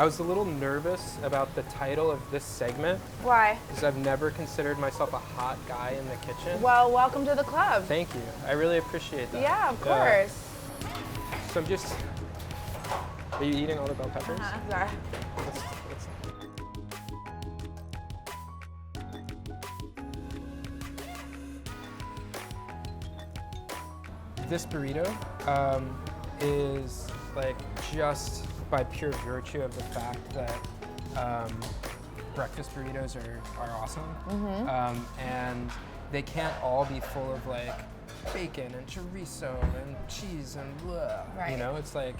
I was a little nervous about the title of this segment Why? because I've never considered myself a hot guy in the kitchen. Well, welcome to the club. Thank you. I really appreciate that. Yeah, of course. So I'm just... Are you eating all the bell peppers? Sorry. Let's- This burrito is like just by pure virtue of the fact that breakfast burritos are awesome. And they can't all be full of like bacon and chorizo and cheese and blah. Right. You know, it's like,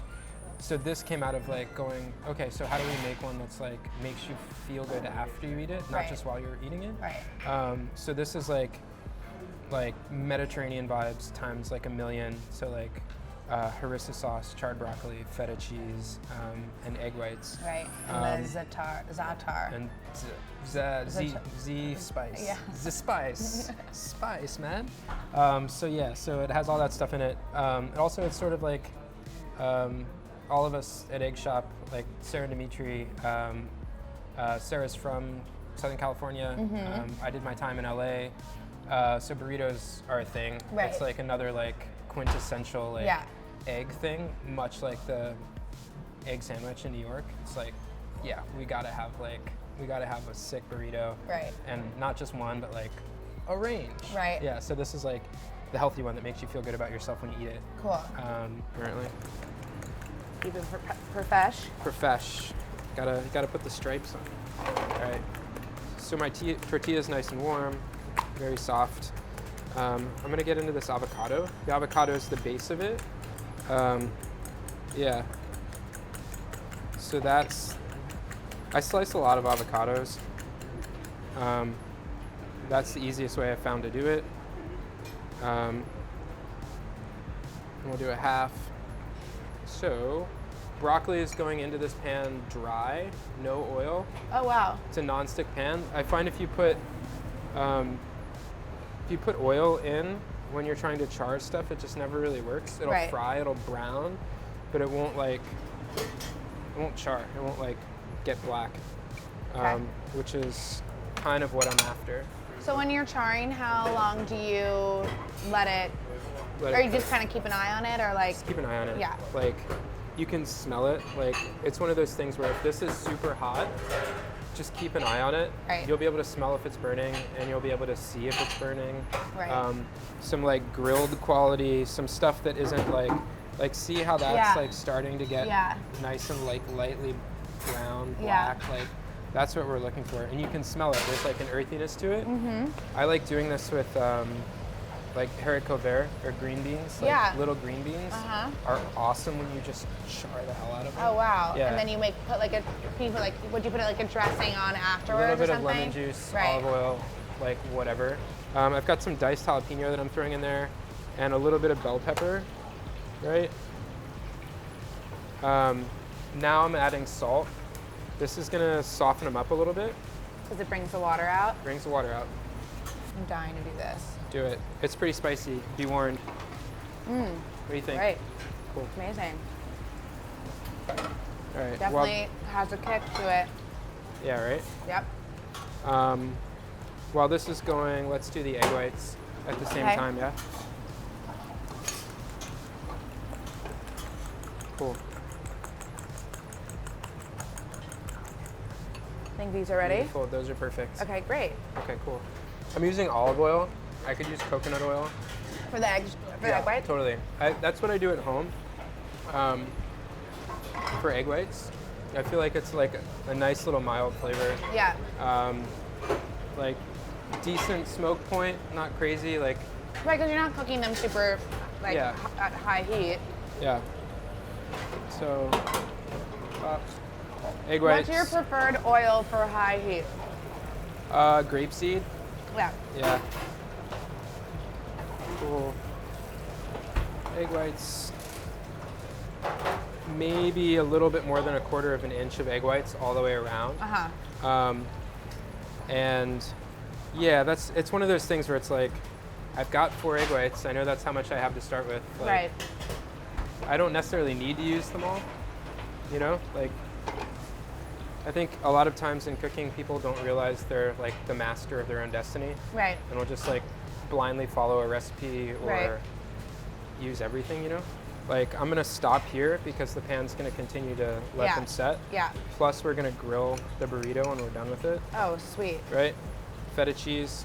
so this came out of like going, okay, so how do we make one that's like makes you feel good after you eat it, not Right. just while you're eating it? Right. So this is like Mediterranean vibes times like a million. So like harissa sauce, charred broccoli, feta cheese, and egg whites. Right. And the za'atar. And Z spice. Yeah. The spice. Spice, man. So yeah, so it has all that stuff in it. And also it's sort of like all of us at Egg Shop, like Sarah and Dimitri, Sarah's from Southern California. I did my time in LA. So burritos are a thing. Right. It's like another like quintessential like Yeah. egg thing, much like the egg sandwich in New York. It's like, yeah, we gotta have a sick burrito. Right. And not just one, but like a range. Right. Yeah. So this is like the healthy one that makes you feel good about yourself when you eat it. Cool. Apparently. Keep it profesh. Profesh. Gotta put the stripes on. All right. So my tortilla is nice and warm, very soft. I'm gonna get into this avocado. The avocado is the base of it. Yeah. So I slice a lot of avocados. That's the easiest way I found to do it. And we'll do a half. So, broccoli is going into this pan dry, no oil. Oh, wow. It's a non-stick pan. I find if you put oil in when you're trying to char stuff, it just never really works. It'll Right. fry, it'll brown, but it won't char. It won't like get black, which is kind of what I'm after. So when you're charring, how long do you let it, or you just kind of keep an eye on it, or like? Just keep an eye on it. Yeah. Like, you can smell it. Like, it's one of those things where if this is super hot, just keep an eye on it. Right. You'll be able to smell if it's burning, and you'll be able to see if it's burning. Right. Some like grilled quality, some stuff that isn't like see how that's Yeah. like starting to get Yeah. nice and like lightly brown, Yeah. black. Like, that's what we're looking for, and you can smell it. There's like an earthiness to it. Mm-hmm. I like doing this with like haricot vert or green beans. Like Yeah. little green beans are awesome when you just char the hell out of them. Oh, wow. Yeah. And then you put like a, would you put like a dressing on A afterwards little bit or of something? lemon juice, Right. olive oil, like whatever. I've got some diced jalapeno that I'm throwing in there, and a little bit of bell pepper, right? Now I'm adding salt. This is gonna soften them up a little bit. Because it brings the water out. Brings the water out. I'm dying to do this. Do it. It's pretty spicy. Be warned. What do you think? Right. Cool. Amazing. All right. Definitely has a kick to it. Yeah. Right. Yep. While this is going, let's do the egg whites at the same Okay. time. Yeah. Cool. I think these are ready. Beautiful. Those are perfect. Okay, great. Okay, cool. I'm using olive oil. I could use coconut oil. For the eggs, for the egg whites? Totally. That's what I do at home. For egg whites, I feel like it's like a nice little mild flavor. Yeah. Like decent smoke point, not crazy. Like, Right, because you're not cooking them super, like, Yeah. at high heat. yeah. So, egg whites. What's your preferred oil for high heat? Grapeseed. Yeah. Yeah. Cool. Egg whites. Maybe a little bit more than 1/4 of an inch of egg whites all the way around. Uh-huh. And yeah, it's one of those things where it's like, I've got 4 egg whites. I know that's how much I have to start with. Like, Right. I don't necessarily need to use them all. You know, like I think a lot of times in cooking, people don't realize they're like the master of their own destiny. Right. And will just like blindly follow a recipe or use everything, you know? Like I'm gonna stop here because the pan's gonna continue to let them set. Yeah. Plus we're gonna grill the burrito when we're done with it. Oh, sweet. Right? Feta cheese,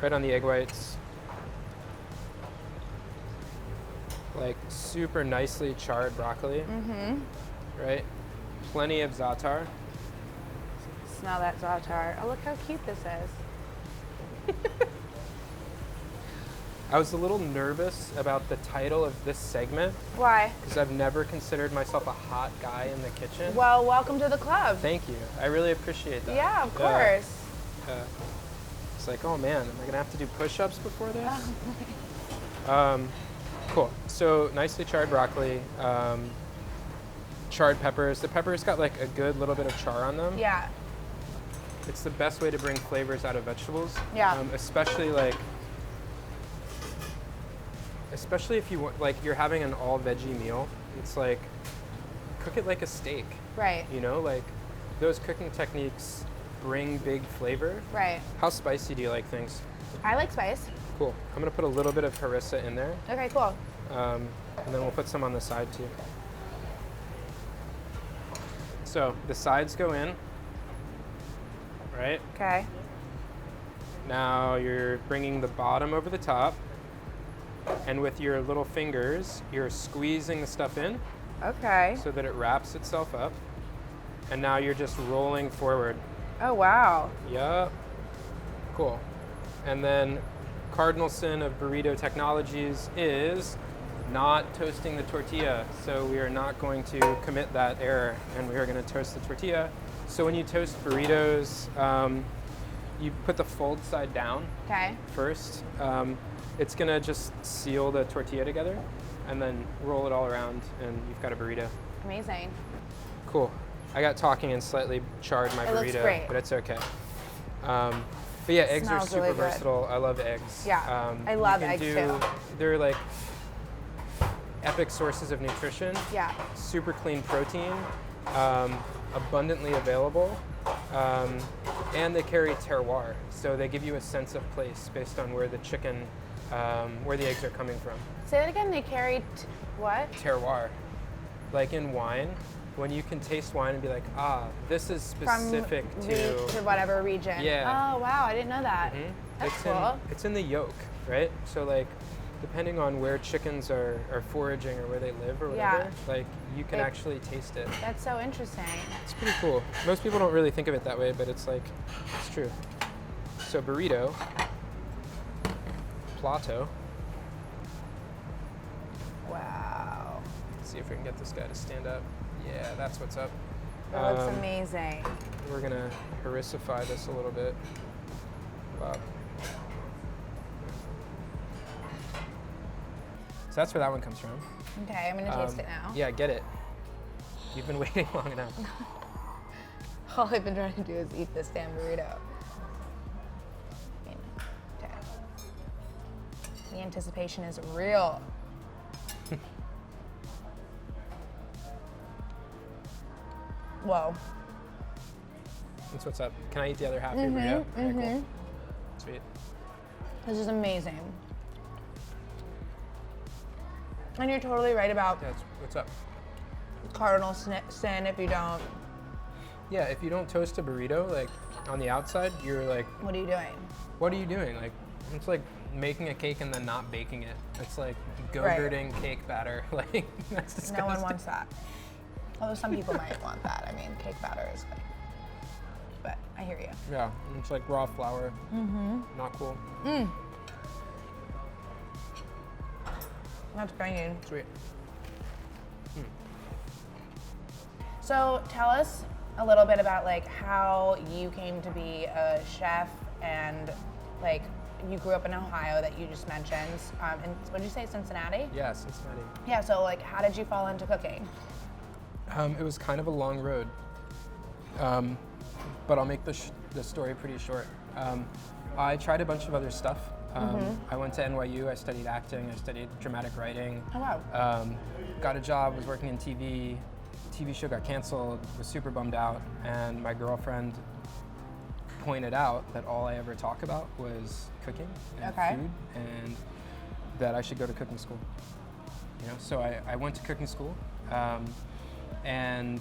right on the egg whites. Like super nicely charred broccoli. Right? Plenty of za'atar. Smell that za'atar. Oh, look how cute this is. I was a little nervous about the title of this segment Why? because I've never considered myself a hot guy in the kitchen. Well, welcome to the club. Thank you. I really appreciate that. Yeah, of course. It's like, oh man, am I gonna have to do push-ups before this? Cool. So nicely charred broccoli, charred peppers. The peppers got like a good little bit of char on them. Yeah. It's the best way to bring flavors out of vegetables. Yeah. Especially if you want, like, you're having an all veggie meal. It's like, cook it like a steak. Right. You know, like those cooking techniques bring big flavor. Right. How spicy do you like things? I like spice. Cool. I'm gonna put a little bit of harissa in there. Okay, cool. And then we'll put some on the side too. So the sides go in, right? Okay. Now you're bringing the bottom over the top, and with your little fingers, you're squeezing the stuff in Okay. so that it wraps itself up. And now you're just rolling forward. Oh, wow. Yup. Cool. And then cardinal sin of burrito technologies is not toasting the tortilla. So we are not going to commit that error, and we are going to toast the tortilla. So when you toast burritos, you put the fold side down Okay. first. It's going to just seal the tortilla together, and then roll it all around, and you've got a burrito. Amazing. Cool. I got talking and slightly charred my It burrito, looks great. but it's okay. But yeah, eggs are Smells super really good. versatile. I love eggs. Yeah, I you love can eggs too. They're like epic sources of nutrition. Yeah. Super clean protein, abundantly available, and they carry terroir. So they give you a sense of place based on where the chicken, where the eggs are coming from. Say that again. They carried what? Terroir, like in wine. When you can taste wine and be like, this is specific to whatever region. Yeah. Oh, wow. I didn't know that. That's cool. It's in the yolk, right? So like, depending on where chickens are foraging or where they live or whatever, like you can actually taste it. That's so interesting. It's pretty cool. Most people don't really think of it that way, but it's like, it's true. So burrito, plato. Wow. Let's see if we can get this guy to stand up. Yeah, that's what's up. That looks amazing. We're gonna harissify this a little bit. Wow. So that's where that one comes from. Okay, I'm gonna taste it now. Yeah, get it. You've been waiting long enough. All I've been trying to do is eat this damn burrito. Okay. The anticipation is real. Whoa. That's what's up. Can I eat the other half of your burrito? Okay, cool. Sweet. This is amazing. And you're totally right about That's what's up. cardinal sin if you don't. Yeah, if you don't toast a burrito, like on the outside, you're like, What are you doing? what are you doing? Like, it's like making a cake and then not baking it. It's like go-gurting cake batter. Like, that's disgusting. No one wants that. Although some people might want that. I mean, cake batter is like, but I hear you. Yeah, it's like raw flour. Not cool. That's banging. Sweet. So tell us a little bit about like how you came to be a chef and like you grew up in Ohio that you just mentioned. And what did you say, Cincinnati? Yeah, Cincinnati. Yeah, so like how did you fall into cooking? It was kind of a long road, but I'll make the story pretty short. I tried a bunch of other stuff. I went to NYU, I studied acting, I studied dramatic writing. Oh, wow. Got a job, was working in TV TV show got canceled, was super bummed out, and my girlfriend pointed out that all I ever talk about was cooking and food, and that I should go to cooking school. You know, so I went to cooking school, and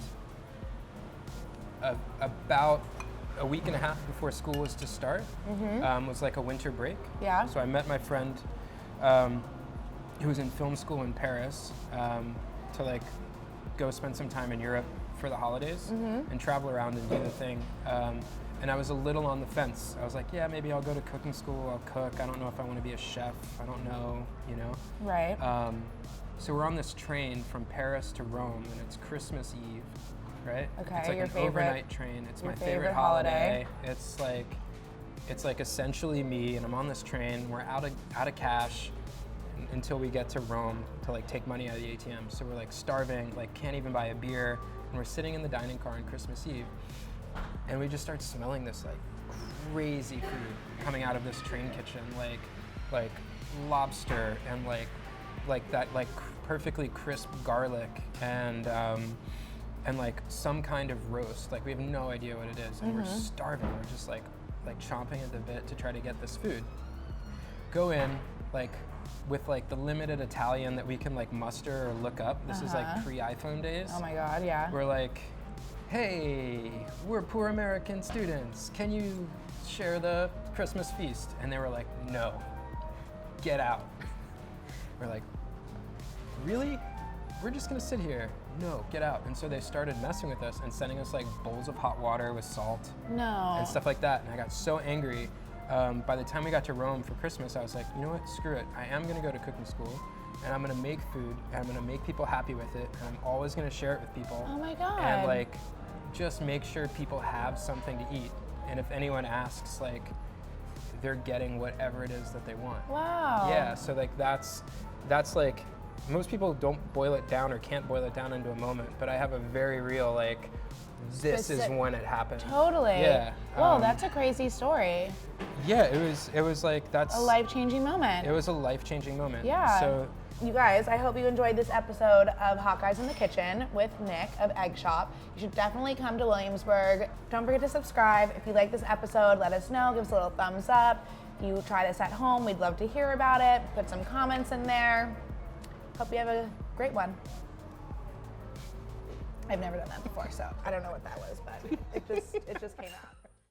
about a week and a half before school was to start, was like a winter break. Yeah. So I met my friend who was in film school in Paris to like go spend some time in Europe for the holidays and travel around and do the thing. And I was a little on the fence. I was like, yeah, maybe I'll go to cooking school, I'll cook. I don't know if I want to be a chef. I don't know, you know? Right. So we're on this train from Paris to Rome, and it's Christmas Eve, right? Okay, it's like your an favorite, overnight train. It's your my favorite holiday. It's like essentially me, and I'm on this train. We're out of cash until we get to Rome to like take money out of the ATM. So we're like starving, like can't even buy a beer, and we're sitting in the dining car on Christmas Eve, and we just start smelling this like crazy food coming out of this train kitchen, like lobster and like that like perfectly crisp garlic and like some kind of roast. Like we have no idea what it is, and we're starving. We're just like chomping at the bit to try to get this food. Go in like with like the limited Italian that we can like muster or look up. This is like pre-iPhone days. Oh my God, yeah. We're like, hey, we're poor American students. Can you share the Christmas feast? And they were like, no, get out. We're like, really? We're just gonna sit here. No, get out. And so they started messing with us and sending us like bowls of hot water with salt and stuff like that. And I got so angry. By the time we got to Rome for Christmas, I was like, you know what, screw it. I am gonna go to cooking school, and I'm gonna make food, and I'm gonna make people happy with it, and I'm always gonna share it with people. Oh my God. And like, just make sure people have something to eat. And if anyone asks, like, they're getting whatever it is that they want. Wow. Yeah, so like that's like, most people don't boil it down or can't boil it down into a moment, but I have a very real like, this is when it happened. Totally. Yeah. Whoa, that's a crazy story. Yeah, it was like, that's A life-changing moment. It was a life-changing moment. Yeah. So you guys, I hope you enjoyed this episode of Hot Guys in the Kitchen with Nick of Egg Shop. You should definitely come to Williamsburg. Don't forget to subscribe. If you like this episode, let us know. Give us a little thumbs up. If you try this at home, we'd love to hear about it. Put some comments in there. Hope you have a great one. I've never done that before, so I don't know what that was, but it just came out.